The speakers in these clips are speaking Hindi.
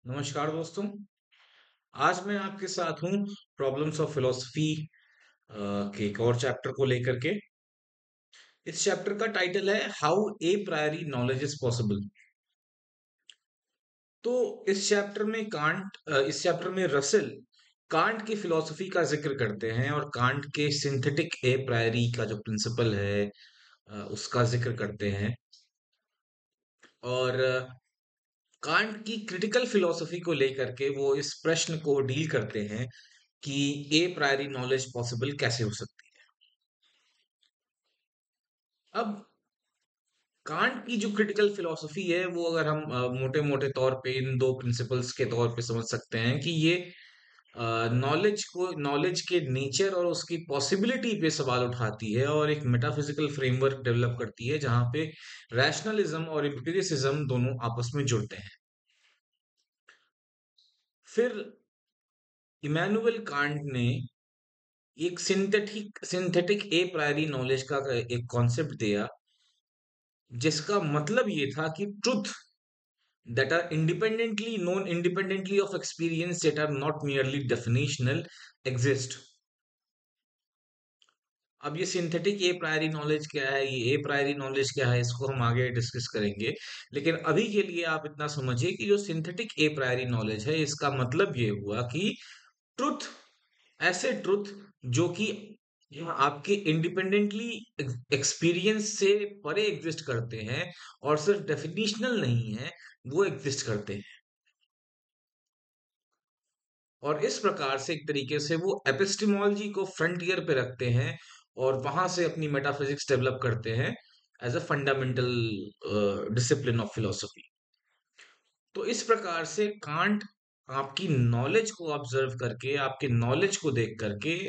नमस्कार दोस्तों। आज मैं आपके साथ हूँ प्रॉब्लम्स ऑफ फिलोसफी के एक और चैप्टर को लेकर के। इस चैप्टर का टाइटल है how a priori knowledge is possible. तो इस चैप्टर में रसेल कांट की फिलोसफी का जिक्र करते हैं और कांट के सिंथेटिक ए प्रायरी का जो प्रिंसिपल है उसका जिक्र करते हैं। और कांट की क्रिटिकल फिलोसफी को लेकर के वो इस प्रश्न को डील करते हैं कि ए प्रायरी नॉलेज पॉसिबल कैसे हो सकती है। अब कांट की जो क्रिटिकल फिलॉसफी है वो अगर हम मोटे मोटे तौर पे इन दो प्रिंसिपल्स के तौर पे समझ सकते हैं कि ये नॉलेज के नेचर और उसकी पॉसिबिलिटी पे सवाल उठाती है और एक मेटाफिजिकल फ्रेमवर्क डेवलप करती है जहां पे रैशनलिज्म और एम्पिरिसिज्म दोनों आपस में जुड़ते हैं। फिर इमैनुअल कांट ने एक सिंथेटिक ए प्रायरी नॉलेज का एक कॉन्सेप्ट दिया जिसका मतलब ये था कि truth that are independently known independently of experience that are not merely definitional exist। अब ये सिंथेटिक ए प्रायरी नॉलेज क्या है, ये ए प्रायरी नॉलेज क्या है, इसको हम आगे डिस्कस करेंगे। लेकिन अभी के लिए आप इतना समझिए कि जो सिंथेटिक ए प्रायरी नॉलेज है इसका मतलब ये हुआ कि ट्रुथ, ऐसे ट्रुथ जो कि आपके इंडिपेंडेंटली एक्सपीरियंस से परे एग्जिस्ट करते हैं और सिर्फ डेफिनेशनल नहीं है, वो एग्जिस्ट करते हैं। और इस प्रकार से एक तरीके से वो एपिस्टेमोलॉजी को फ्रंटियर पे रखते हैं और वहां से अपनी मेटाफिजिक्स डेवलप करते हैं as a fundamental discipline of philosophy. तो इस प्रकार से कांट आपकी नॉलेज को ऑब्जर्व करके, आपके नॉलेज को देख करके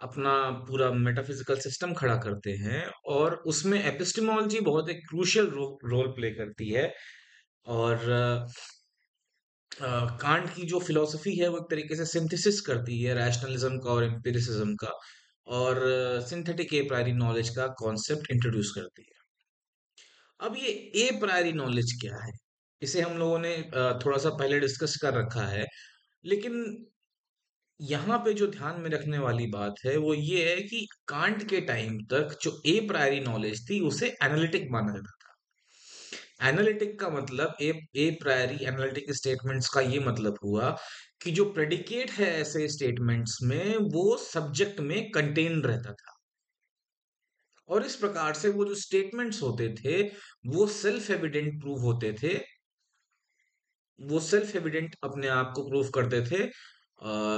अपना पूरा मेटाफिजिकल सिस्टम खड़ा करते हैं और उसमें एपिस्टेमोलॉजी बहुत एक क्रूशियल रोल प्ले करती है। और कांट की जो फिलॉसफी है वो एक तरीके से सिंथेसिस करती है रैशनलिज्म का और एम्पिरिसिज्म का, और सिंथेटिक ए प्रायरी नॉलेज का कॉन्सेप्ट इंट्रोड्यूस करती है। अब ये ए प्रायरी नॉलेज क्या है, इसे हम लोगों ने थोड़ा सा पहले डिस्कस कर रखा है। लेकिन यहाँ पे जो ध्यान में रखने वाली बात है वो ये है कि कांट के टाइम तक जो ए प्रायरी नॉलेज थी उसे एनालिटिक माना जाता था। एनालिटिक का मतलब ए प्रायरी एनालिटिक स्टेटमेंट्स का ये मतलब हुआ कि जो प्रेडिकेट है ऐसे स्टेटमेंट्स में वो सब्जेक्ट में कंटेन रहता था। और इस प्रकार से वो जो स्टेटमेंट्स होते थे वो सेल्फ एविडेंट प्रूव होते थे, वो सेल्फ एविडेंट अपने आप को प्रूव करते थे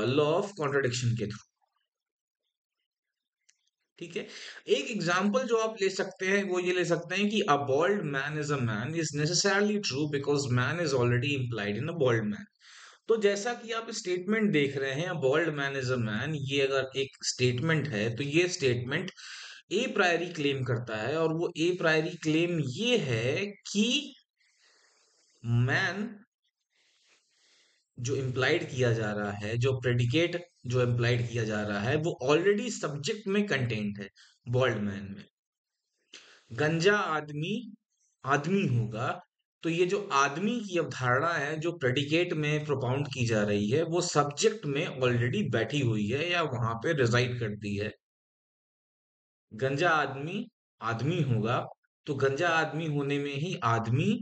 लॉ ऑफ कॉन्ट्रडिक्शन के थ्रू। ठीक है। एक एग्जाम्पल जो आप ले सकते हैं वो ये ले सकते हैं कि a bald man is a man is necessarily true because man is already implied in a bald man. तो जैसा कि आप स्टेटमेंट देख रहे हैं bald man is a man, ये अगर एक स्टेटमेंट है तो ये स्टेटमेंट ए प्रायरी क्लेम करता है और वो ए प्रायरी क्लेम ये है कि मैन जो इम्प्लाइड किया जा रहा है, जो प्रेडिकेट जो इम्प्लाइड किया जा रहा है वो ऑलरेडी सब्जेक्ट में कंटेंट है, बॉल्ड मैन में। गंजा आदमी आदमी होगा, तो ये जो आदमी की अवधारणा है जो प्रेडिकेट में प्रोपाउंड की जा रही है वो सब्जेक्ट में ऑलरेडी बैठी हुई है या वहां पे रिजाइड करती है। गंजा आदमी आदमी होगा, तो गंजा आदमी होने में ही आदमी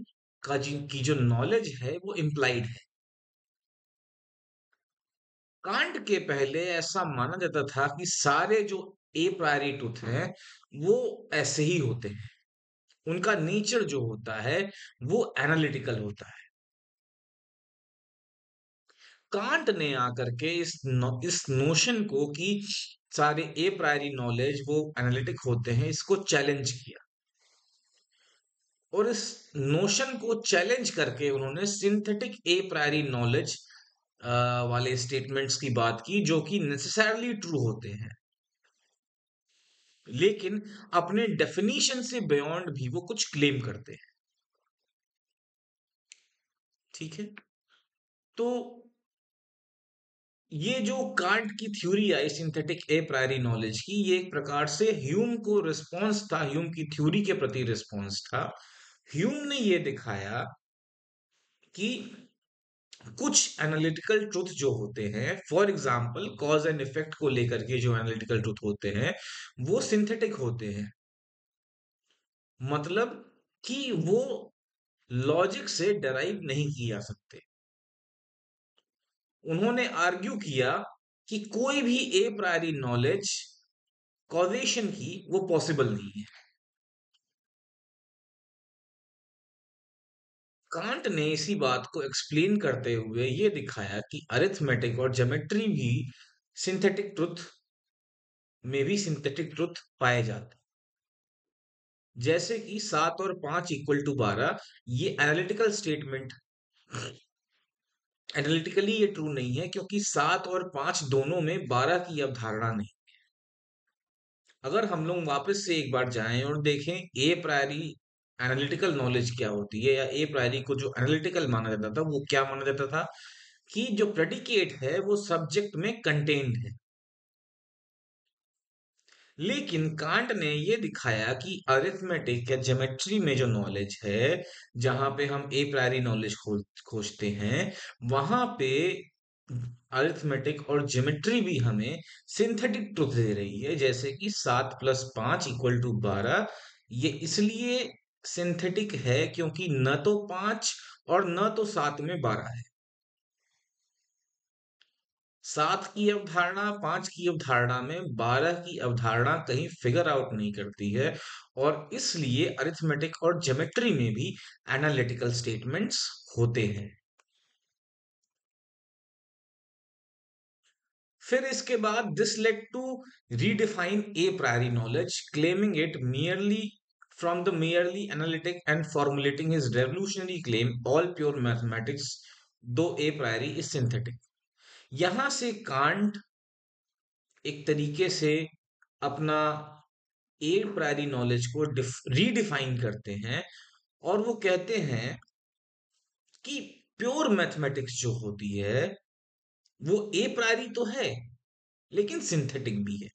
की जो नॉलेज है वो इम्प्लाइड है। कांट के पहले ऐसा माना जाता था कि सारे जो ए प्रायरी ट्रुथ हैं वो ऐसे ही होते हैं, उनका नेचर जो होता है वो एनालिटिकल होता है। कांट ने आकर के इस नोशन को कि सारे ए प्रायरी नॉलेज वो एनालिटिक होते हैं इसको चैलेंज किया, और इस नोशन को चैलेंज करके उन्होंने सिंथेटिक ए प्रायरी नॉलेज वाले स्टेटमेंट्स की बात की जो कि नेसेसरली ट्रू होते हैं, लेकिन अपने डेफिनेशन से बियॉन्ड भी वो कुछ क्लेम करते हैं। ठीक है। तो ये जो कांट की थ्योरी आई सिंथेटिक ए प्रायरी नॉलेज की, ये एक प्रकार से ह्यूम को रिस्पॉन्स था, ह्यूम की थ्योरी के प्रति रिस्पॉन्स था। ह्यूम ने ये दिखाया कि कुछ एनालिटिकल ट्रुथ जो होते हैं, for example cause and effect को लेकर के जो एनालिटिकल ट्रुथ होते हैं, वो सिंथेटिक होते हैं। मतलब कि वो लॉजिक से डराइव नहीं किए जा सकते। उन्होंने आर्ग्यू किया कि कोई भी ए प्रायरी नॉलेज कॉजेशन की वो पॉसिबल नहीं है। कांट ने इसी बात को एक्सप्लेन करते हुए ये दिखाया कि अरिथमेटिक और ज्योमेट्री भी सिंथेटिक ट्रुथ में भी सिंथेटिक ट्रुथ पाए जाते हैं। जैसे कि 7 और 5 इक्वल टू 12, ये एनालिटिकल स्टेटमेंट एनालिटिकली ये ट्रू नहीं है, क्योंकि 7 और 5 दोनों में 12 की अवधारणा नहीं। अगर हम लोग वापस से एक बार जाएं और देखें ए प्रायरी एनालिटिकल नॉलेज क्या होती है, या ए प्रायरी को जो एनालिटिकल माना जाता था वो क्या माना जाता था, कि जो प्रेडिकेट है वो सब्जेक्ट में कंटेन्ड है। लेकिन कांट ने ये दिखाया कि अरिथमेटिक या ज्योमेट्री में जो नॉलेज है, जहां पे हम ए प्रायरी नॉलेज खोजते हैं, वहां पे अरिथमेटिक और ज्योमेट्री भी हमें सिंथेटिक ट्रुथ दे रही है। जैसे कि 7 + 5 इक्वल टू 12, ये इसलिए सिंथेटिक है क्योंकि न तो 5 और न तो 7 में 12 है। 7 की अवधारणा 5 की अवधारणा में 12 की अवधारणा कहीं फिगर आउट नहीं करती है, और इसलिए अरिथमेटिक और ज्योमेट्री में भी एनालिटिकल स्टेटमेंट्स होते हैं। फिर इसके बाद this led to redefine a priori knowledge, claiming it merely from the merely analytic and formulating his revolutionary claim all pure mathematics though a priori is synthetic। यहां से कांट एक तरीके से अपना ए प्रायरी नॉलेज को रीडिफाइन करते हैं, और वो कहते हैं कि प्योर मैथमेटिक्स जो होती है वो ए प्रायरी तो है, लेकिन सिंथेटिक भी है।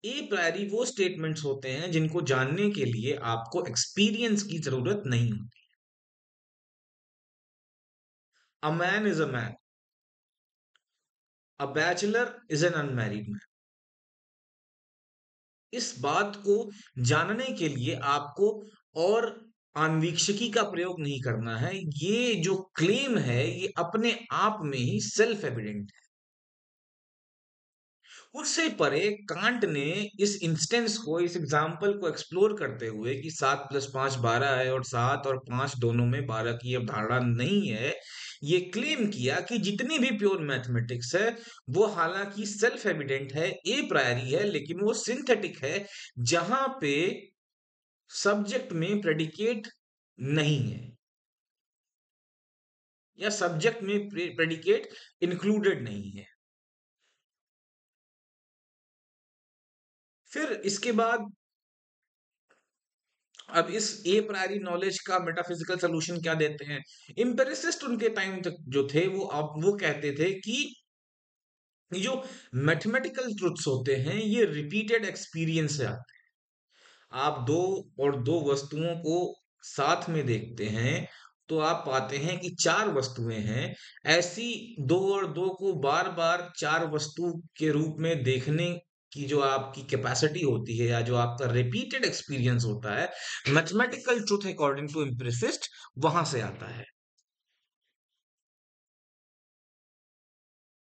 ए प्रायरी वो स्टेटमेंट्स होते हैं जिनको जानने के लिए आपको एक्सपीरियंस की जरूरत नहीं होती। अ man is a man, a bachelor is an unmarried man. इस बात को जानने के लिए आपको और अन्वीक्षिकी का प्रयोग नहीं करना है। ये जो क्लेम है ये अपने आप में ही सेल्फ एविडेंट है। उससे परे कांट ने इस इंस्टेंस को, इस एग्जाम्पल को एक्सप्लोर करते हुए कि 7 + 5 12 है और 7 और 5 दोनों में 12 की अवधारणा नहीं है, ये क्लेम किया कि जितनी भी प्योर मैथमेटिक्स है वो हालांकि सेल्फ एविडेंट है, ए प्रायरी है, लेकिन वो सिंथेटिक है, जहां पे सब्जेक्ट में प्रेडिकेट नहीं है, या सब्जेक्ट में प्रेडिकेट इंक्लूडेड नहीं है। फिर इसके बाद अब इस ए प्रायरी नॉलेज का मेटाफिजिकल सोल्यूशन क्या देते हैं? एम्पिरिसिस्ट उनके टाइम तक जो थे वो कहते थे कि ये जो मैथमेटिकल ट्रुथ्स होते हैं ये रिपीटेड एक्सपीरियंस से आते हैं। आप दो और दो वस्तुओं को साथ में देखते हैं तो आप पाते हैं कि चार वस्तुएं हैं। ऐसी दो और दो को बार बार चार वस्तु के रूप में देखने की जो आपकी कैपेसिटी होती है, या जो आपका रिपीटेड एक्सपीरियंस होता है, मैथमेटिकल ट्रुथ अकॉर्डिंग टू एम्पिरिसिस्ट वहां से आता है।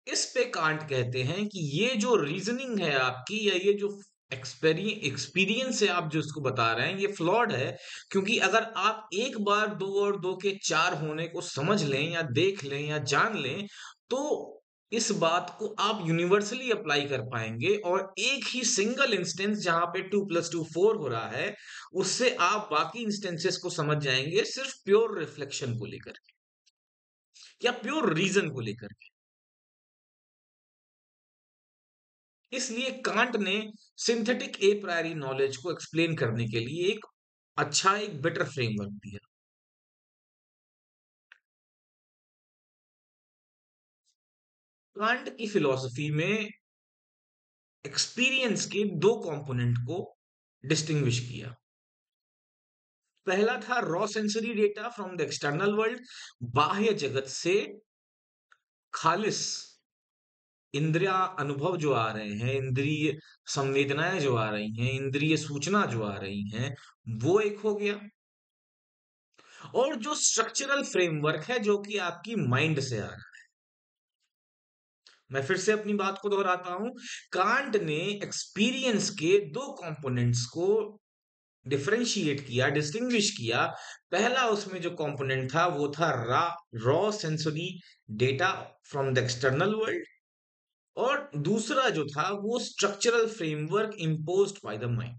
इस पे कांट कहते हैं कि ये जो रीजनिंग है आपकी, या ये जो एक्सपीरियंस है आप जो इसको बता रहे हैं, ये फ्लॉड है। क्योंकि अगर आप एक बार दो और दो के चार होने को समझ लें या देख लें या जान लें, तो इस बात को आप यूनिवर्सली अप्लाई कर पाएंगे, और एक ही सिंगल इंस्टेंस जहां पे 2 + 2 4 हो रहा है, उससे आप बाकी इंस्टेंसेस को समझ जाएंगे, सिर्फ प्योर रिफ्लेक्शन को लेकर के या प्योर रीजन को लेकर के। इसलिए कांट ने सिंथेटिक ए प्रायरी नॉलेज को एक्सप्लेन करने के लिए एक अच्छा, एक बेटर फ्रेमवर्क दिया। कांट की फिलॉसफी में एक्सपीरियंस के दो कंपोनेंट को डिस्टिंग्विश किया। पहला था raw sensory data from the external world, बाह्य जगत से खालिस इंद्रिया अनुभव जो आ रहे हैं, इंद्रिय संवेदनाएं जो आ रही हैं, इंद्रिय सूचना जो आ रही हैं, वो एक हो गया। और जो स्ट्रक्चरल फ्रेमवर्क है जो कि आपकी माइंड से आ रहा है। मैं फिर से अपनी बात को दोहराता हूं, कांट ने एक्सपीरियंस के दो कंपोनेंट्स को डिफरेंशिएट किया, डिस्टिंग्विश किया। पहला उसमें जो कंपोनेंट था वो था raw sensory data from the external world, और दूसरा जो था वो structural framework imposed by the mind.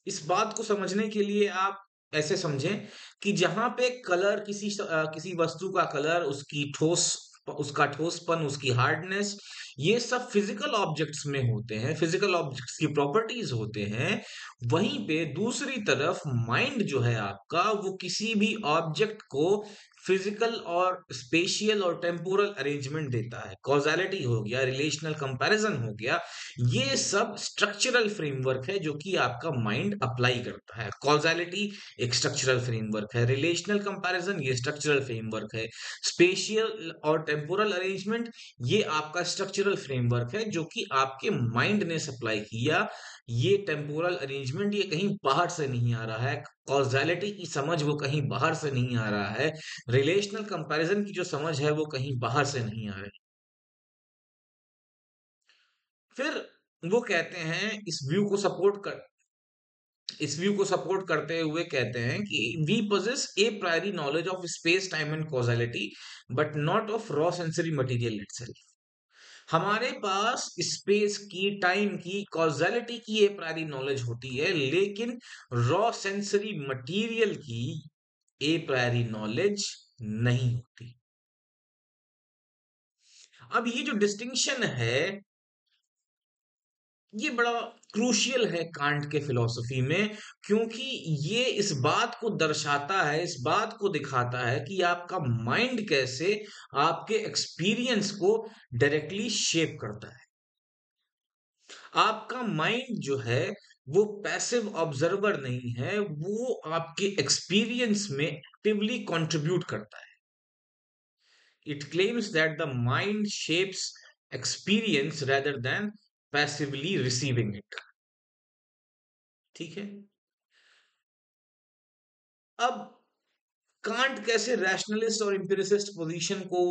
इस बात को समझने के लिए आप ऐसे समझें कि जहां पे कलर किसी वस्तु का कलर, उसका ठोसपन, उसकी हार्डनेस, ये सब फिजिकल ऑब्जेक्ट्स में होते हैं, फिजिकल ऑब्जेक्ट्स की प्रॉपर्टीज होते हैं। वहीं पे दूसरी तरफ माइंड जो है आपका, वो किसी भी ऑब्जेक्ट को फिजिकल और स्पेशियल और टेम्पोरल अरेंजमेंट देता है। कॉजालिटी हो गया, रिलेशनल कंपैरिजन हो गया, ये सब स्ट्रक्चरल फ्रेमवर्क है जो कि आपका माइंड अप्लाई करता है। कॉजालिटी एक स्ट्रक्चरल फ्रेमवर्क है, रिलेशनल कंपैरिजन ये स्ट्रक्चरल फ्रेमवर्क है, स्पेशियल और टेम्पोरल अरेंजमेंट ये आपका स्ट्रक्चरल फ्रेमवर्क है जो कि आपके माइंड ने सप्लाई किया। ये टेम्पोरल अरेंजमेंट ये कहीं बाहर से नहीं आ रहा है, कॉजालिटी की समझ वो कहीं बाहर से नहीं आ रहा है, रिलेशनल कंपैरिजन की जो समझ है वो कहीं बाहर से नहीं आ रही। फिर वो कहते हैं, इस व्यू को सपोर्ट करते हुए कहते हैं कि we possess a priori knowledge of space time and causality but not of raw sensory material itself. हमारे पास स्पेस की, टाइम की, कॉजालिटी की ए प्रायरी नॉलेज होती है, लेकिन रॉ सेंसरी मटेरियल की ए प्रायरी नॉलेज नहीं होती। अब ये जो डिस्टिंक्शन है, ये बड़ा क्रूशियल है कांट के फिलॉसफी में, क्योंकि ये इस बात को दर्शाता है, इस बात को दिखाता है कि आपका माइंड कैसे आपके एक्सपीरियंस को डायरेक्टली शेप करता है। आपका माइंड जो है वो पैसिव ऑब्जर्वर नहीं है, वो आपके एक्सपीरियंस में एक्टिवली कंट्रीब्यूट करता है। It claims that the mind shapes experience rather than passively receiving it। ठीक है। अब कांट कैसे रैशनलिस्ट और एम्पिरिसिस्ट पोजीशन को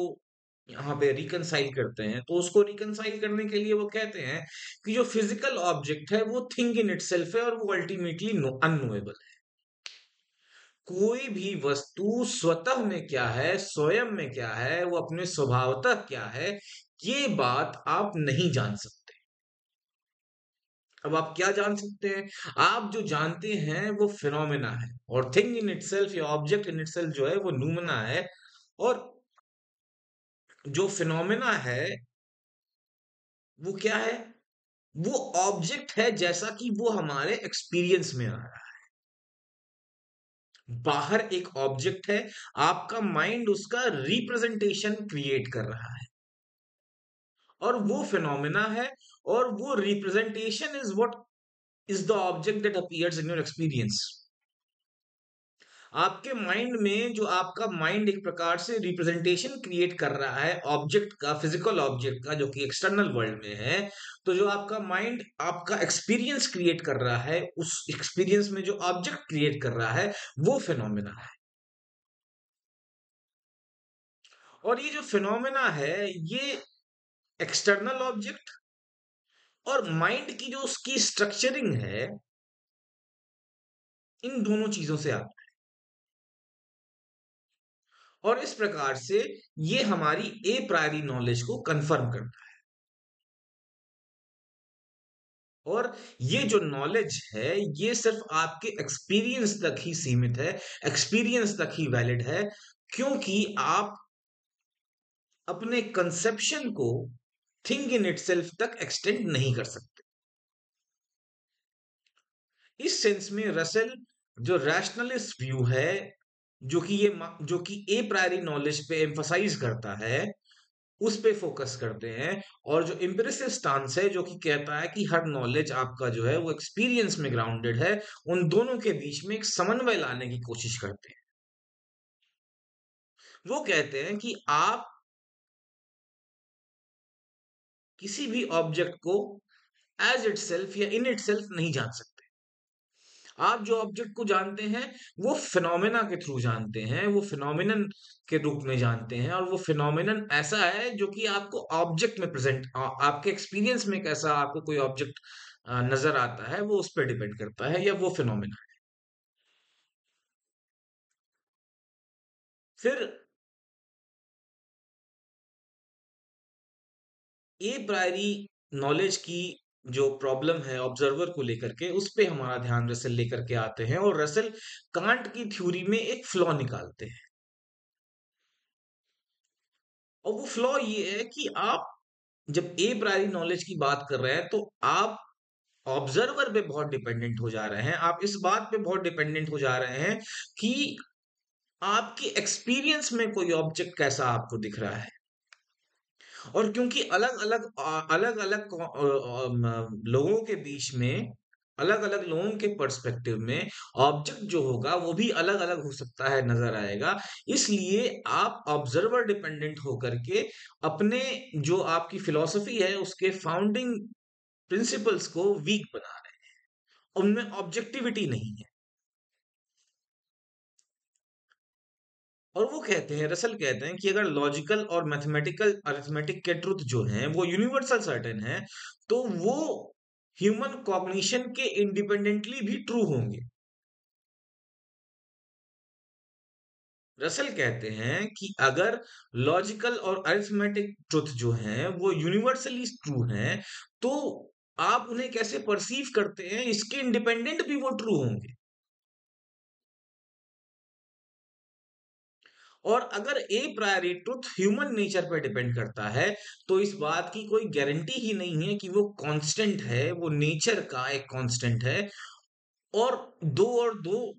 यहाँ पे रिकनसाइल करते हैं, तो उसको रिकनसाइल करने के लिए वो कहते हैं कि जो फिजिकल ऑब्जेक्ट है वो थिंग इन इटसेल्फ है और वो अल्टीमेटली अननोएबल है। कोई भी वस्तु स्वतः में क्या है, स्वयं में क्या है, वो अपने स्वभावतः क्या है, ये बात आप नहीं जान सकते। अब आप क्या जान सकते हैं? आप जो जानते हैं वो फिनोमेना है, और थिंग इन इटसेल्फ या ऑब्जेक्ट इन इटसेल्फ जो है वो नूमेना है। और जो फिनोमेना है वो क्या है? वो ऑब्जेक्ट है, जैसा कि वो हमारे एक्सपीरियंस में आ रहा है। बाहर एक ऑब्जेक्ट है, आपका माइंड उसका रिप्रेजेंटेशन क्रिएट कर रहा है, और वो फिनोमेना है, और वो representation is what is the object that appears in your experience. आपके माइंड में जो आपका माइंड एक प्रकार से रिप्रेजेंटेशन क्रिएट कर रहा है ऑब्जेक्ट का, फिजिकल ऑब्जेक्ट का, जो कि एक्सटर्नल वर्ल्ड में है, तो जो आपका माइंड आपका एक्सपीरियंस क्रिएट कर रहा है, उस एक्सपीरियंस में जो ऑब्जेक्ट क्रिएट कर रहा है वो फिनोमेना है। और ये जो फिनोमेना है ये एक्सटर्नल ऑब्जेक्ट और माइंड की जो उसकी स्ट्रक्चरिंग है, इन दोनों चीजों से आता है। और इस प्रकार से ये हमारी ए प्रायरी नॉलेज को कंफर्म करता है। और ये जो नॉलेज है ये सिर्फ आपके एक्सपीरियंस तक ही सीमित है, एक्सपीरियंस तक ही वैलिड है, क्योंकि आप अपने कंसेप्शन को थिंग इन इटसेल्फ तक एक्सटेंड नहीं कर सकते। इस सेंस में रसेल जो रैशनलिस्ट व्यू है, जो कि ए प्रायरी नॉलेज पे एम्फसाइज करता है, उस पे फोकस करते हैं। और जो एम्पिरिसिव स्टांस है जो कि कहता है कि हर नॉलेज आपका जो है वो एक्सपीरियंस में ग्राउंडेड है, उन दोनों के बीच में एक समन्वय लाने की कोशिश करते हैं। वो कहते हैं कि आप किसी भी ऑब्जेक्ट को एज इटसेल्फ या इन इटसेल्फ नहीं जान सकते। आप जो ऑब्जेक्ट को जानते हैं वो फिनोमेना के थ्रू जानते हैं, वो फिनोमिनन के रूप में जानते हैं, और वो फिनोमिनन ऐसा है जो कि आपको ऑब्जेक्ट में प्रेजेंट, आपके एक्सपीरियंस में कैसा आपको कोई ऑब्जेक्ट नजर आता है वो उस पर डिपेंड करता है, या वो फिनोमेना। फिर ए प्रायरी नॉलेज की जो प्रॉब्लम है ऑब्जर्वर को लेकर के, उस पे हमारा ध्यान रसेल लेकर के आते हैं, और रसेल कांट की थ्योरी में एक फ्लॉ निकालते हैं। और वो फ्लॉ ये है कि आप जब ए प्रायरी नॉलेज की बात कर रहे हैं तो आप ऑब्जर्वर पे बहुत डिपेंडेंट हो जा रहे हैं, आप इस बात पे बहुत डिपेंडेंट हो जा रहे हैं कि आपके एक्सपीरियंस में कोई ऑब्जेक्ट कैसा आपको दिख रहा है। और क्योंकि अलग-अलग लोगों के बीच में, अलग-अलग लोगों के पर्सपेक्टिव में ऑब्जेक्ट जो होगा वो भी अलग-अलग हो सकता है, नज़र आएगा। इसलिए आप ऑब्जर्वर डिपेंडेंट होकर के अपने जो आपकी फिलॉसफी है उसके फाउंडिंग प्रिंसिपल्स को वीक बना रहे हैं। उनमें ऑब्जेक्टिविटी नहीं है। और वो कहते हैं, रसल कहते हैं कि अगर लॉजिकल और मैथमेटिकल अरिथमेटिक के ट्रुथ जो हैं वो यूनिवर्सल सर्टेन है, तो वो ह्यूमन कॉग्निशन के इंडिपेंडेंटली भी ट्रू होंगे। रसल कहते हैं कि अगर लॉजिकल और अरिथमेटिक ट्रुथ जो हैं वो यूनिवर्सली ट्रू हैं, तो आप उन्हें कैसे परसीव करते हैं इसके इंडिपेंडेंट भी वो ट्रू होंगे। और अगर ए प्रायरी ट्रुथ ह्यूमन नेचर पे डिपेंड करता है, तो इस बात की कोई गारंटी ही नहीं है कि वो कांस्टेंट है, वो नेचर का एक कांस्टेंट है। और 2 और 2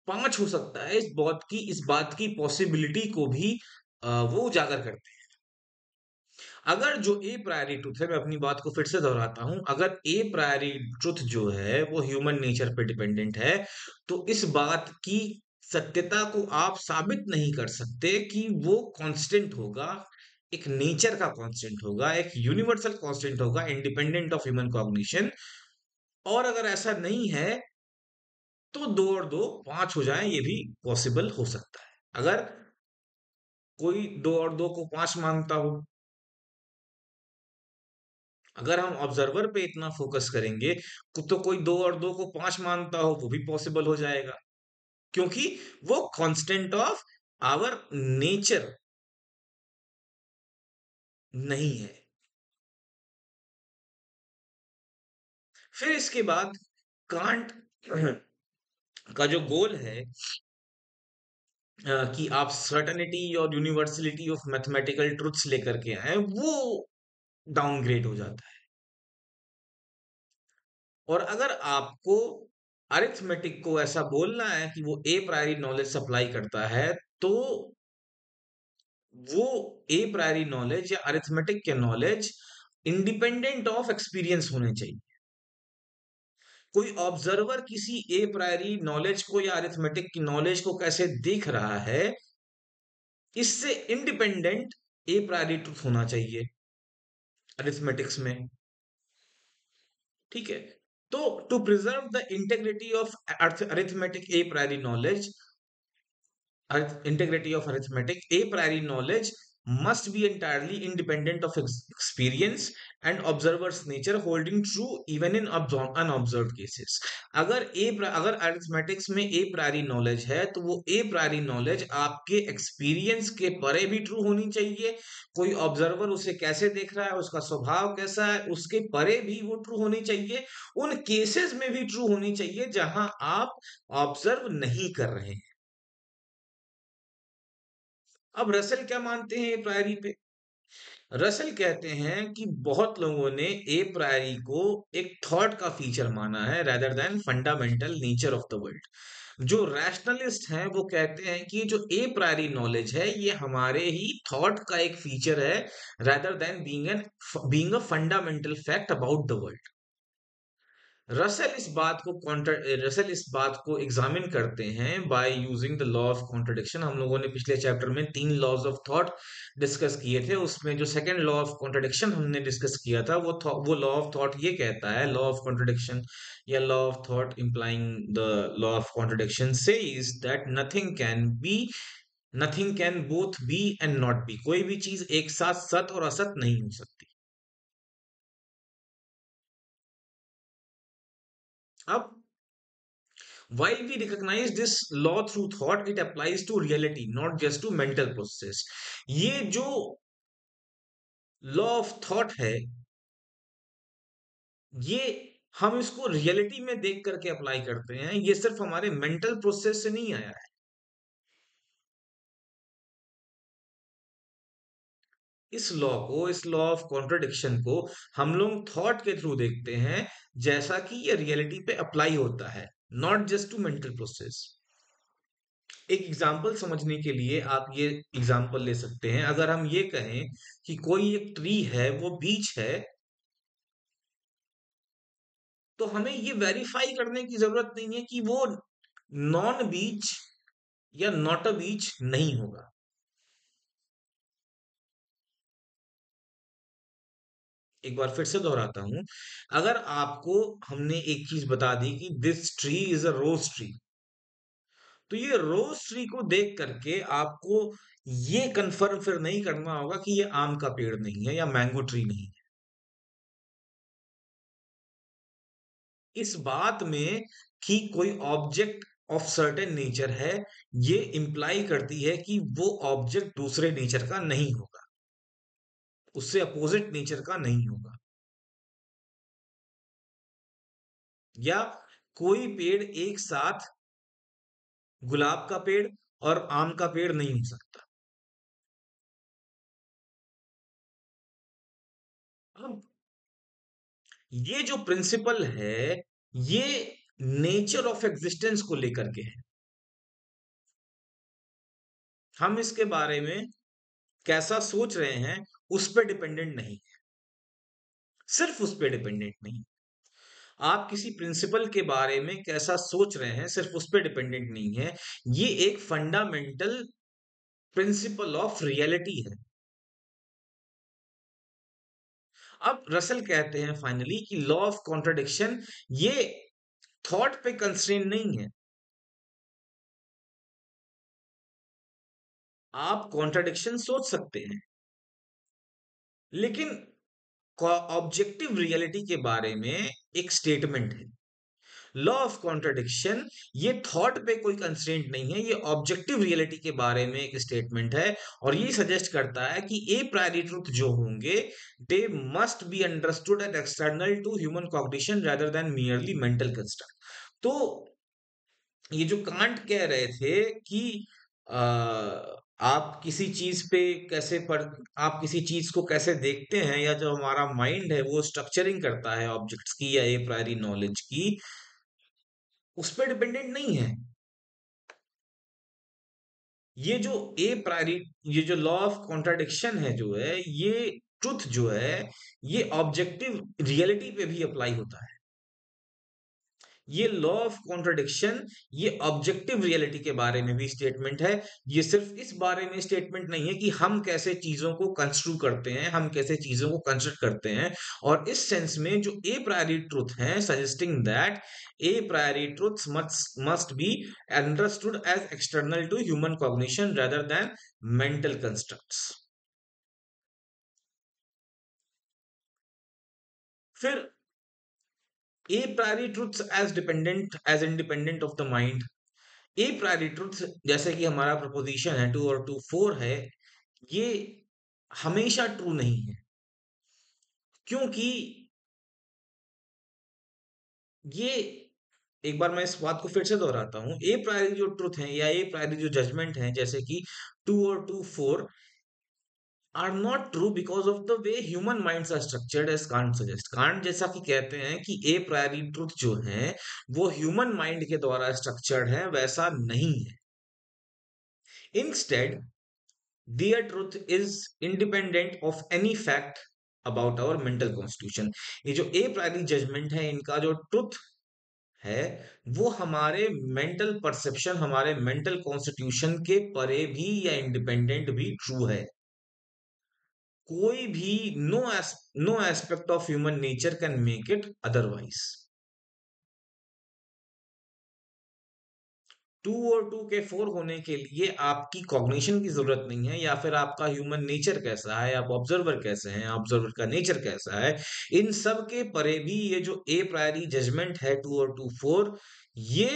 5 हो सकता है, इस बात की पॉसिबिलिटी को भी वो उजागर करते हैं। अगर जो ए प्रायरी ट्रुथ है, मैं अपनी बात को फिर से दोहराता हूँ, अगर ए प्रायरी ट्रुथ जो है वो ह्यूमन नेचर पे डिपेंडेंट है, तो इस बात की सत्यता को आप साबित नहीं कर सकते कि वो कांस्टेंट होगा, एक नेचर का कांस्टेंट होगा, एक यूनिवर्सल कांस्टेंट होगा, इंडिपेंडेंट ऑफ ह्यूमन कॉग्निशन। और अगर ऐसा नहीं है, तो 2 और 2 5 हो जाएं, ये भी पॉसिबल हो सकता है। अगर कोई 2 और 2 को 5 मानता हो, अगर हम ऑब्जर्वर पे इतना फोकस करेंगे, तो कोई 2 और 2 को 5 मानता हो वो भी पॉसिबल हो जाएगा, क्योंकि वो कांस्टेंट ऑफ आवर नेचर नहीं है। फिर इसके बाद कांट का जो गोल है कि आप सर्टेनिटी और यूनिवर्सलिटी ऑफ मैथमेटिकल ट्रुथ्स लेकर के आए, वो डाउनग्रेड हो जाता है। और अगर आपको अरिथमेटिक को ऐसा बोलना है कि वो ए प्रायरी नॉलेज सप्लाई करता है, तो वो ए प्रायरी नॉलेज या अरिथमेटिक के नॉलेज इंडिपेंडेंट ऑफ एक्सपीरियंस होने चाहिए। कोई ऑब्जर्वर किसी ए प्रायरी नॉलेज को या अरिथमेटिक की नॉलेज को कैसे देख रहा है, इससे इंडिपेंडेंट ए प्रायरी ट्रुथ होना चाहिए अरिथमेटिक्स में। ठीक है। तो to preserve the integrity of arithmetic a priori knowledge, integrity of arithmetic, a priori knowledge must be entirely independent of experience and observer's nature, holding true even in unobserved cases. अगर अरिथमेटिक्स में ए प्रायरी नॉलेज है, तो वो ए प्रायरी नॉलेज आपके एक्सपीरियंस के परे भी ट्रू होनी चाहिए। कोई ऑब्जर्वर उसे कैसे देख रहा है, उसका स्वभाव कैसा है, उसके परे भी वो ट्रू होनी चाहिए। उन केसेस में भी ट्रू होनी चाहिए जहां आप ऑब्जर्व नहीं कर रहे हैं। अब रसेल क्या मानते हैं प्रायरी पे? रसेल कहते हैं कि बहुत लोगों ने ए प्रायरी को एक थॉट का फीचर माना है rather than fundamental nature of the world. जो रैशनलिस्ट हैं वो कहते हैं कि जो ए प्रायरी नॉलेज है ये हमारे ही थॉट का एक फीचर है rather than being a fundamental fact about the world. Russell इस बात को एग्जामिन करते हैं by using the law of contradiction. हम लोगों ने पिछले चैप्टर में 3 लॉज ऑफ थॉट डिस्कस किए थे। उसमें जो सेकंड लॉ ऑफ कॉन्ट्रडिक्शन हमने डिस्कस किया था वो लॉ ऑफ थॉट ये कहता है, लॉ ऑफ कॉन्ट्रडिक्शन या law of thought implying the law of contradiction says that nothing can both be and not be. कोई भी चीज एक साथ सत और असत नहीं हो सकती। अब while we recognize this law through thought, it applies to reality, not just to mental process। ये जो लॉ ऑफ थॉट है, ये हम इसको रियलिटी में देख करके अप्लाई करते हैं। ये सिर्फ हमारे मेंटल प्रोसेस से नहीं आया है। इस लॉ ऑफ कॉन्ट्रडिक्शन को हम लोग थॉट के थ्रू देखते हैं, जैसा कि ये रियलिटी पे अप्लाई होता है, not just to mental process. एक एग्जाम्पल समझने के लिए आप ये एग्जाम्पल ले सकते हैं। अगर हम ये कहें कि कोई एक ट्री है, वो बीच है, तो हमें ये वेरीफाई करने की जरूरत नहीं है कि वो नॉन बीच या नॉट अ बीच नहीं होगा। एक बार फिर से दोहराता हूं। अगर आपको हमने एक चीज बता दी कि this tree is a rose tree, तो ये रोज ट्री को देख करके आपको ये कंफर्म फिर नहीं करना होगा कि ये आम का पेड़ नहीं है या मैंगो ट्री नहीं है। इस बात में कि कोई ऑब्जेक्ट ऑफ सर्टेन नेचर है, ये इंप्लाई करती है कि वो ऑब्जेक्ट दूसरे नेचर का नहीं होगा, उससे अपोजिट नेचर का नहीं होगा। या कोई पेड़ एक साथ गुलाब का पेड़ और आम का पेड़ नहीं हो सकता। अब ये जो प्रिंसिपल है, ये नेचर ऑफ एग्जिस्टेंस को लेकर के है। हम इसके बारे में कैसा सोच रहे हैं उस पर डिपेंडेंट नहीं, सिर्फ उस पर डिपेंडेंट नहीं। आप किसी प्रिंसिपल के बारे में कैसा सोच रहे हैं सिर्फ उस पर डिपेंडेंट नहीं है। ये एक फंडामेंटल प्रिंसिपल ऑफ रियलिटी है। अब रसल कहते हैं फाइनली कि लॉ ऑफ कॉन्ट्रडिक्शन ये थॉट पे कंस्ट्रेन नहीं है। आप कॉन्ट्रडिक्शन सोच सकते हैं, लेकिन ऑब्जेक्टिव रियलिटी के बारे में एक स्टेटमेंट है। लॉ ऑफ कॉन्ट्रडिक्शन ये थॉट पे कोई कंस्ट्रेंट नहीं है, ये ऑब्जेक्टिव रियलिटी के बारे में एक स्टेटमेंट है। और ये सजेस्ट करता है कि ए प्रायरी ट्रुथ जो होंगे, they must be understood and external to human cognition rather than merely mental construct. तो ये जो कांट कह रहे थे कि आ, आप किसी चीज पे कैसे पर आप किसी चीज को कैसे देखते हैं, या जो हमारा माइंड है वो स्ट्रक्चरिंग करता है ऑब्जेक्ट्स की या ए प्रायरी नॉलेज की, उस पर डिपेंडेंट नहीं है। ये जो ए प्रायरी ये जो लॉ ऑफ कॉन्ट्राडिक्शन है जो है, ये ट्रुथ जो है, ये ऑब्जेक्टिव रियलिटी पे भी अप्लाई होता है। ये लॉ ऑफ कॉन्ट्रडिक्शन ये ऑब्जेक्टिव रियलिटी के बारे में भी स्टेटमेंट है। ये सिर्फ इस बारे में स्टेटमेंट नहीं है कि हम कैसे चीजों को कंस्ट्रू करते हैं, हम कैसे चीजों को कंस्ट्रक्ट करते हैं। और इस सेंस में जो ए प्रायरी ट्रुथ है, suggesting that a priori truths must be understood as external to human cognition rather than mental constructs. फिर a priori truths as independent of the mind. A priori truth जैसे कि हमारा प्रपोजिशन है 2 और 2 4 है, ये हमेशा ट्रू नहीं है, क्योंकि ये एक बार मैं इस बात को फिर से दोहराता हूं। ए प्रायरी जो ट्रुथ है या ए प्रायरी जो जजमेंट है, जैसे कि 2 और 2 4, are not true because of the way human minds are structured as Kant suggest. Kant जैसा कि कहते हैं कि ए प्रायरी ट्रुथ जो है वो ह्यूमन माइंड के द्वारा स्ट्रक्चर्ड है, वैसा नहीं है। Instead their truth is independent of any fact about our mental constitution। ये जो ए प्रायरी जजमेंट है, इनका जो ट्रुथ है वो हमारे मेंटल परसेप्शन, हमारे मेंटल कॉन्स्टिट्यूशन के परे भी या इंडिपेंडेंट भी ट्रू है। कोई भी no aspect of human nature can make it otherwise. Two और टू के फोर होने के लिए आपकी कॉग्निशन की जरूरत नहीं है, या फिर आपका ह्यूमन नेचर कैसा है, आप ऑब्जर्वर कैसे हैं, ऑब्जर्वर का नेचर कैसा है, इन सब के परे भी ये जो ए प्रायरी जजमेंट है टू और टू फोर, ये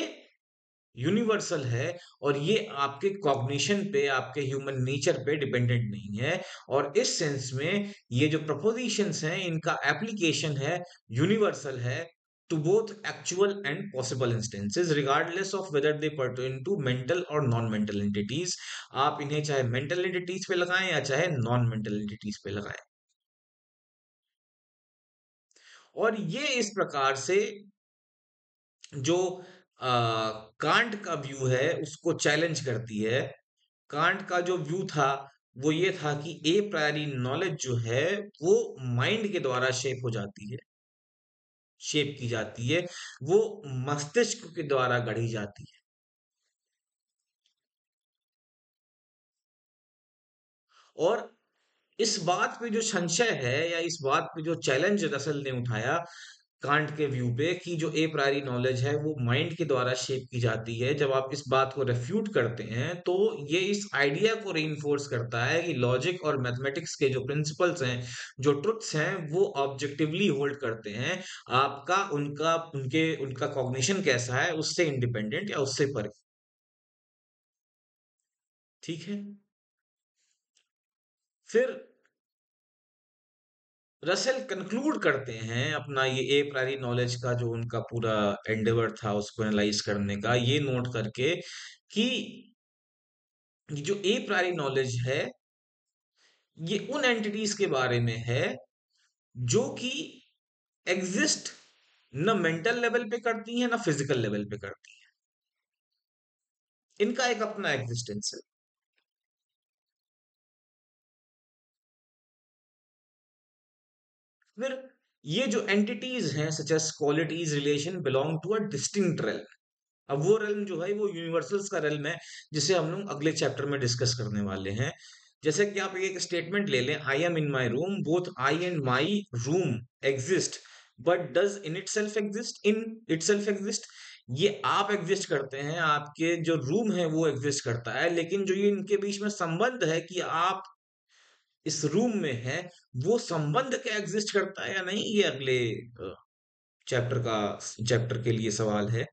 यूनिवर्सल है। और ये आपके कॉग्निशन पे, आपके ह्यूमन नेचर पे डिपेंडेंट नहीं है। और इस सेंस में ये जो प्रपोजिशंस हैं, इनका एप्लीकेशन है, यूनिवर्सल है to both actual and possible instances regardless of whether they pertain to mental or non-mental entities। आप इन्हें चाहे mental entities पे लगाएं या चाहे non-mental entities पे लगाएं। और ये इस प्रकार से जो कांट का व्यू है उसको चैलेंज करती है। कांट का जो व्यू था वो ये था कि ए प्रायरी नॉलेज जो है वो माइंड के द्वारा शेप हो जाती है, शेप की जाती है, वो मस्तिष्क के द्वारा गढ़ी जाती है। और इस बात पे जो संशय है या इस बात पे जो चैलेंज रसल ने उठाया कांट के व्यू पे कि जो ए प्रायरी नॉलेज है वो माइंड के द्वारा शेप की जाती है, जब आप इस बात को रेफ्यूट करते हैं तो ये इस आइडिया को रीइंफोर्स करता है कि लॉजिक और मैथमेटिक्स के जो प्रिंसिपल्स हैं, जो ट्रुथ्स हैं, वो ऑब्जेक्टिवली होल्ड करते हैं। आपका उनका कॉग्निशन कैसा है उससे इंडिपेंडेंट या उससे परे। ठीक है। फिर रसेल कंक्लूड करते हैं अपना ये ए प्रायरी नॉलेज का जो उनका पूरा एंडेवर था उसको एनालाइज करने का, ये नोट करके कि ये जो ए प्रायरी नॉलेज है ये उन एंटिटीज के बारे में है जो कि एग्जिस्ट न मेंटल लेवल पे करती हैं ना फिजिकल लेवल पे करती हैं, इनका एक अपना एग्जिस्टेंस है। फिर ये जो एंटिटीज हैं such as qualities relation belong to a distinct realm. अब वो रेल्म जो है वो यूनिवर्सल्स का रेल्म है, जिसे हम लोग अगले चैप्टर में डिस्कस करने वाले हैं। जैसे कि आप एक स्टेटमेंट ले लें, I am in my room, both I and my room exist, but does in it self exist. ये आप एग्जिस्ट करते हैं, आपके जो रूम है वो एग्जिस्ट करता है, लेकिन जो ये इनके बीच में संबंध है कि आप इस रूम में है, वो संबंध क्या एग्जिस्ट करता है या नहीं, ये अगले चैप्टर का चैप्टर के लिए सवाल है।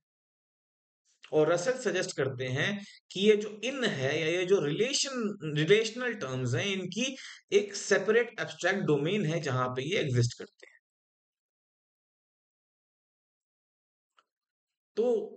और रसेल सजेस्ट करते हैं कि ये जो इन है या ये जो रिलेशनल टर्म्स हैं, इनकी एक सेपरेट एब्स्ट्रैक्ट डोमेन है जहां पे ये एग्जिस्ट करते हैं। तो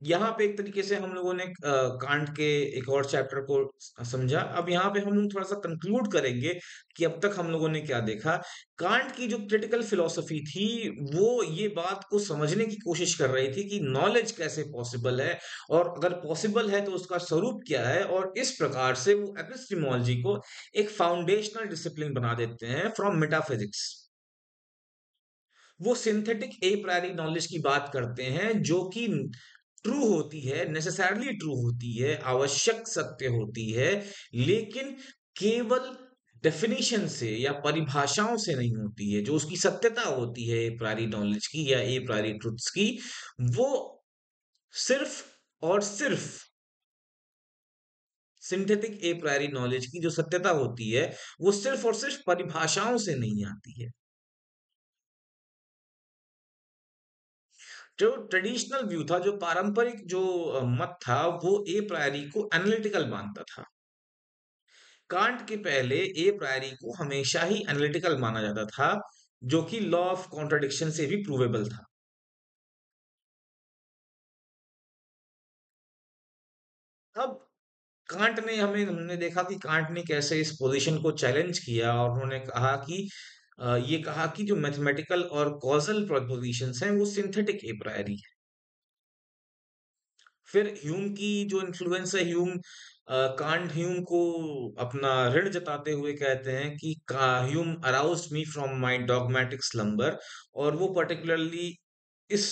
यहाँ पे एक तरीके से हम लोगों ने कांट के एक और चैप्टर को समझा। अब यहाँ पे हम लोग थोड़ा सा कंक्लूड करेंगे कि अब तक हम लोगों ने क्या देखा। कांट की जो क्रिटिकल फिलॉसफी थी वो ये बात को समझने की कोशिश कर रही थी कि नॉलेज कैसे पॉसिबल है, और अगर पॉसिबल है तो उसका स्वरूप क्या है, और इस प्रकार से वो एपिस्टेमोलॉजी को एक फाउंडेशनल डिसिप्लिन बना देते हैं फ्रॉम मेटाफिजिक्स। वो सिंथेटिक ए प्रायरी नॉलेज की बात करते हैं जो कि ट्रू होती है, नेसेसरली ट्रू होती है, आवश्यक सत्य होती है, लेकिन केवल डेफिनेशन से या परिभाषाओं से नहीं होती है। जो उसकी सत्यता होती है ए प्रायरी नॉलेज की या ए प्रायरी ट्रुथ्स की, वो सिर्फ और सिर्फ सिंथेटिक ए प्रायरी नॉलेज की जो सत्यता होती है वो सिर्फ और सिर्फ परिभाषाओं से नहीं आती है। जो ट्रेडिशनल व्यू था, जो पारंपरिक जो मत था, वो ए प्रायरी को एनालिटिकल मानता था। कांट के पहले ए प्रायरी को हमेशा ही एनालिटिकल माना जाता था, जो कि लॉ ऑफ कॉन्ट्रडिक्शन से भी प्रूवेबल था। अब कांट ने हमें हमने देखा कि कांट ने कैसे इस पोजीशन को चैलेंज किया और उन्होंने कहा कि ये कहा कि जो मैथमेटिकल और कॉजल प्रोपोजिशंस हैं वो सिंथेटिक ए प्रायरी है। फिर ह्यूम की जो इन्फ्लुएंस है, कांट ह्यूम को अपना ऋण जताते हुए कहते हैं कि Hume aroused me from my dogmatic slumber, और वो पर्टिकुलरली इस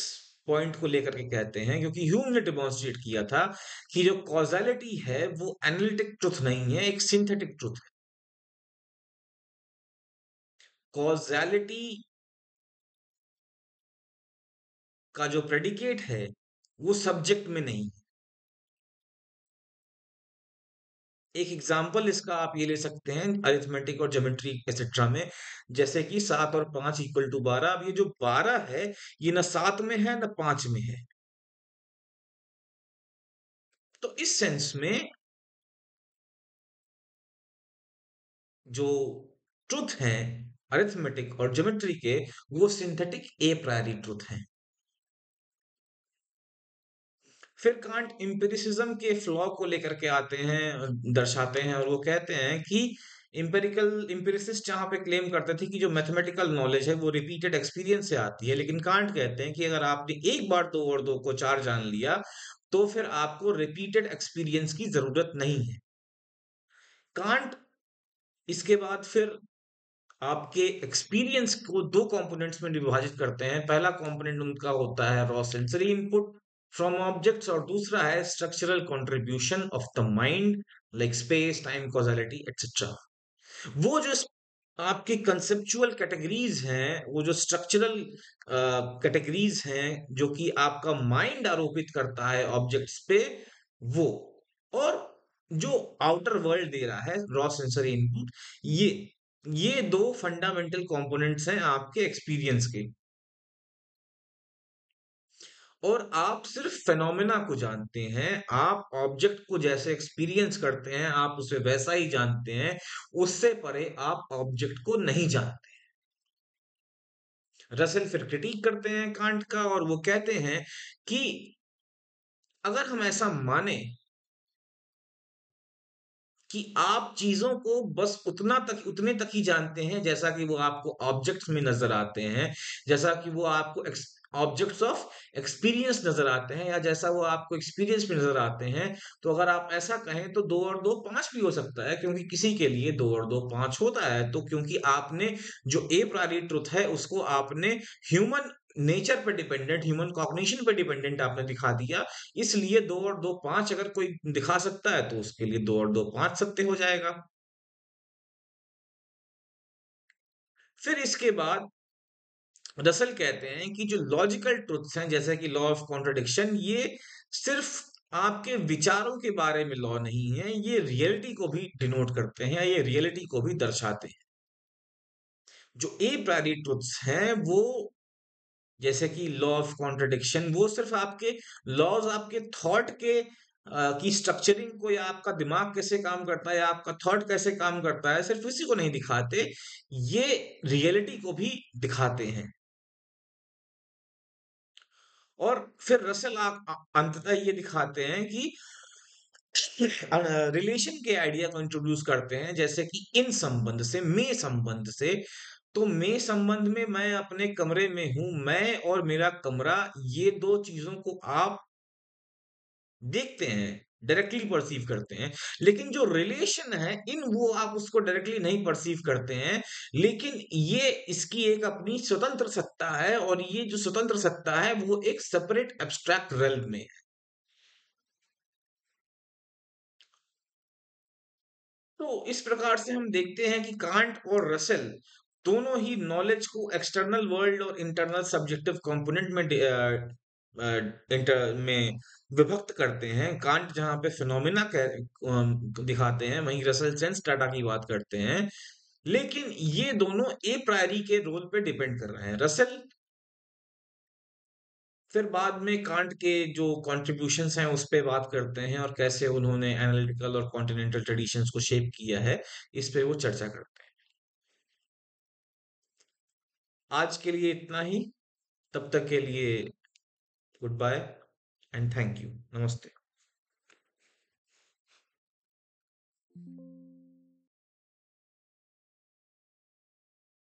पॉइंट को लेकर के कहते हैं क्योंकि ह्यूम ने डिमॉन्स्ट्रेट किया था कि जो कॉज़ैलिटी है वो एनालिटिक ट्रुथ नहीं है, एक सिंथेटिक ट्रुथ है। कॉज़ैलिटी का जो प्रेडिकेट है वो सब्जेक्ट में नहीं है। एक एग्जाम्पल इसका आप ये ले सकते हैं अरिथमेटिक और ज्योमेट्री एक्सेट्रा में, जैसे कि 7 और 5 इक्वल टू 12। अब ये जो 12 है ये ना 7 में है ना 5 में है। तो इस सेंस में जो ट्रुथ हैं अरिथमेटिक और ज्योमेट्री के, वो सिंथेटिक ए प्रायरी ट्रुथ हैं। फिर कांट एम्पिरिसिज्म के फ्लॉ को लेकर के आते हैं, दर्शाते हैं, और वो कहते हैं कि एम्पिरिसिस्ट जहां पे क्लेम करते थे कि जो मैथमेटिकल नॉलेज है वो रिपीटेड एक्सपीरियंस से आती है, लेकिन कांट कहते हैं कि अगर आपने एक बार 2 और 2 को 4 जान लिया तो फिर आपको रिपीटेड एक्सपीरियंस की जरूरत नहीं है। कांट इसके बाद फिर आपके एक्सपीरियंस को 2 कंपोनेंट्स में विभाजित करते हैं। पहला कंपोनेंट उनका होता है raw sensory input from objects, और दूसरा है structural contribution of the mind like space, time, causality etcetera. वो जो आपकी कंसेप्चुअल कैटेगरीज हैं, वो जो स्ट्रक्चरल कैटेगरीज हैं जो कि आपका माइंड आरोपित करता है ऑब्जेक्ट्स पे, वो, और जो आउटर वर्ल्ड दे रहा है रॉ सेंसरी इनपुट, ये ये दो फंडामेंटल कंपोनेंट्स हैं आपके एक्सपीरियंस के। और आप सिर्फ फेनोमेना को जानते हैं, आप ऑब्जेक्ट को जैसे एक्सपीरियंस करते हैं आप उसे वैसा ही जानते हैं, उससे परे आप ऑब्जेक्ट को नहीं जानते। रसेल फिर क्रिटिक करते हैं कांट का और वो कहते हैं कि अगर हम ऐसा माने कि आप चीजों को बस उतने तक ही जानते हैं जैसा कि वो आपको ऑब्जेक्ट्स में नजर आते हैं, जैसा कि वो आपको ऑब्जेक्ट्स ऑफ एक्सपीरियंस नजर आते हैं, या जैसा वो आपको एक्सपीरियंस में नजर आते हैं, तो अगर आप ऐसा कहें तो 2 और 2 5 भी हो सकता है, क्योंकि किसी के लिए 2 और 2 5 होता है। तो क्योंकि आपने जो ए प्रायरी ट्रुथ है उसको आपने ह्यूमन नेचर पे डिपेंडेंट, ह्यूमन कॉग्निशन पे डिपेंडेंट आपने दिखा दिया, इसलिए 2 और 2 5 अगर कोई दिखा सकता है तो उसके लिए 2 और 2 5 सत्य हो जाएगा। फिर इसके बाद रसेल कहते हैं कि जो लॉजिकल ट्रुथ्स हैं जैसे कि लॉ ऑफ कॉन्ट्रडिक्शन, ये सिर्फ आपके विचारों के बारे में लॉ नहीं है, ये रियलिटी को भी डिनोट करते हैं या ये रियलिटी को भी दर्शाते हैं। जो ए प्रायरी ट्रुथ्स हैं वो, जैसे कि लॉ ऑफ कॉन्ट्रडिक्शन, वो सिर्फ आपके लॉज आपके थॉट के की स्ट्रक्चरिंग को, या आपका दिमाग कैसे काम करता है या आपका थॉट कैसे काम करता है, सिर्फ इसी को नहीं दिखाते, ये रियलिटी को भी दिखाते हैं। और फिर रसेल अंततः ये दिखाते हैं कि रिलेशन के आइडिया को इंट्रोड्यूस करते हैं, जैसे कि इन संबंध से, में संबंध से। तो में संबंध में मैं अपने कमरे में हूं, मैं और मेरा कमरा, ये दो चीजों को आप देखते हैं, डायरेक्टली परसीव करते हैं, लेकिन जो रिलेशन है इन, वो आप उसको डायरेक्टली नहीं परसीव करते हैं, लेकिन ये इसकी एक अपनी स्वतंत्र सत्ता है, और ये जो स्वतंत्र सत्ता है वो एक सेपरेट एब्स्ट्रैक्ट रेल्म में है। तो इस प्रकार से हम देखते हैं कि कांट और रसेल दोनों ही नॉलेज को एक्सटर्नल वर्ल्ड और इंटरनल सब्जेक्टिव कंपोनेंट में इंटर में विभक्त करते हैं। कांट जहां पे फिनोमिना दिखाते हैं, वहीं रसेल सेंस डाटा की बात करते हैं, लेकिन ये दोनों ए प्रायरी के रोल पे डिपेंड कर रहे हैं। रसेल फिर बाद में कांट के जो कॉन्ट्रीब्यूशंस हैं उस पे बात करते हैं और कैसे उन्होंने एनालिटिकल और कॉन्टिनेंटल ट्रेडिशंस को शेप किया है, इस पे वो चर्चा करते हैं। आज के लिए इतना ही। तब तक के लिए good bye and thank you. नमस्ते।